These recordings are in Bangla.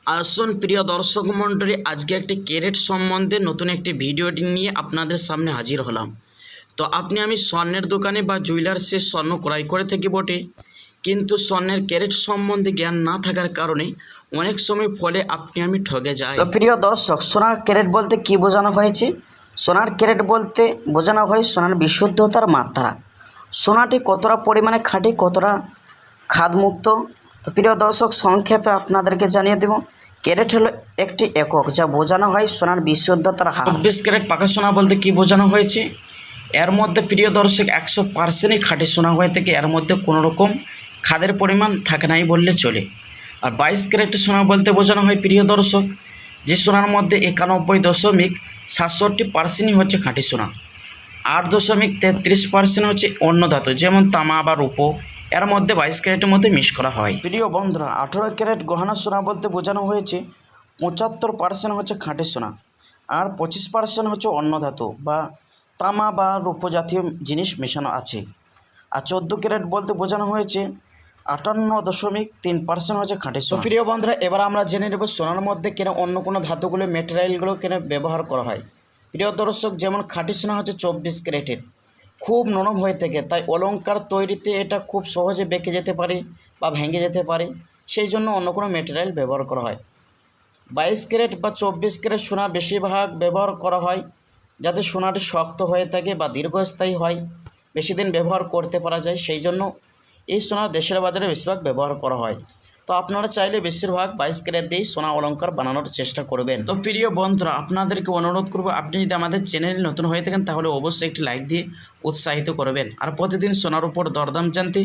আসুন প্রিয় দর্শক মণ্ডলী, আজকে একটি ক্যারেট সম্বন্ধে নতুন একটি ভিডিওটি নিয়ে আপনাদের সামনে হাজির হলাম। তো আমি স্বর্ণের দোকানে বা জুয়েলার্সে স্বর্ণ ক্রয় করে থাকি বটে, কিন্তু স্বর্ণের ক্যারেট সম্বন্ধে জ্ঞান না থাকার কারণে অনেক সময় ফলে আমি ঠকে যাই। তো প্রিয় দর্শক, সোনার ক্যারেট বলতে কি বোঝানো হয়েছে? সোনার ক্যারেট বলতে বোঝানো হয় সোনার বিশুদ্ধতার মাত্রা, সোনাটি কতটা পরিমাণে খাঁটি, কতটা খাদমুক্ত। তো প্রিয় দর্শক, সংক্ষেপে আপনাদেরকে জানিয়ে দেব, ক্যারেট হলো একটি একক যা বোঝানো হয় সোনার বিশুদ্ধতার হার। 24 ক্যারেট পাকা সোনা বলতে কি বোঝানো হয়েছে? এর মধ্যে প্রিয় দর্শক 100%ই খাঁটি সোনা হয়ে থাকে, এর মধ্যে কোনো রকম খাদের পরিমাণ থাকে নাই বললে চলে। আর 22 ক্যারেট সোনা বলতে বোঝানো হয় প্রিয় দর্শক, যে সোনার মধ্যে 91.67% হচ্ছে খাঁটি সোনা, 8.33% হচ্ছে অন্য ধাতু যেমন তামা বা রূপো, এর মধ্যে 22 ক্যারেটের মধ্যে মিক্স করা হয়। প্রিয় বন্ধুরা, 18 ক্যারেট গহনা সোনা বলতে বোঝানো হয়েছে 75% হচ্ছে খাঁটি সোনা, আর 25% হচ্ছে অন্য ধাতু বা তামা বা রূপো জাতীয় জিনিস মেশানো আছে। আর 14 ক্যারেট বলতে বোঝানো হয়েছে 58.3% হচ্ছে খাঁটি সোনা। প্রিয় বন্ধুরা, এবার আমরা জেনে নেব সোনার মধ্যে কেন অন্য কোনো ধাতুগুলো ম্যাটেরিয়ালগুলো কেন ব্যবহার করা হয়। প্রিয় দর্শক, যেমন খাঁটি সোনা হচ্ছে 24 ক্যারেটের, খুব নরম হয়ে থাকে, তাই অলংকার তৈরিতে এটা খুব সহজে বেঁকে যেতে পারে বা ভেঙে যেতে পারে, সেই জন্য অন্য কোনো ম্যাটেরিয়াল ব্যবহার করা হয়। 22 ক্যারেট বা 24 ক্যারেট সোনা বেশিরভাগ ব্যবহার করা হয় যাতে সোনাটি শক্ত হয়ে থাকে বা দীর্ঘস্থায়ী হয়, বেশি দিন ব্যবহার করতে পারা যায়, সেই জন্য এই সোনা দেশের বাজারে বেশিরভাগ ব্যবহার করা হয়। তো আপনারা চাইলে বেশিরভাগ 22 ক্যারেট দিয়েই সোনা অলংকার বানানোর চেষ্টা করবেন। তো প্রিয় বন্ধুরা, আপনাদেরকে অনুরোধ করব, আপনি যদি আমাদের চ্যানেলে নতুন হয়ে থাকেন তাহলে অবশ্যই একটি লাইক দিয়ে উৎসাহিত করবেন, আর প্রতিদিন সোনার উপর দরদাম জানতে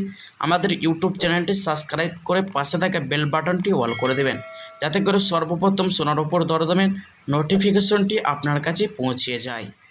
আমাদের ইউটিউব চ্যানেলটি সাবস্ক্রাইব করে পাশে থাকা বেল বাটনটি অল করে দেবেন, যাতে করে সর্বপ্রথম সোনার উপর দরদামের নোটিফিকেশনটি আপনার কাছে পৌঁছে যায়।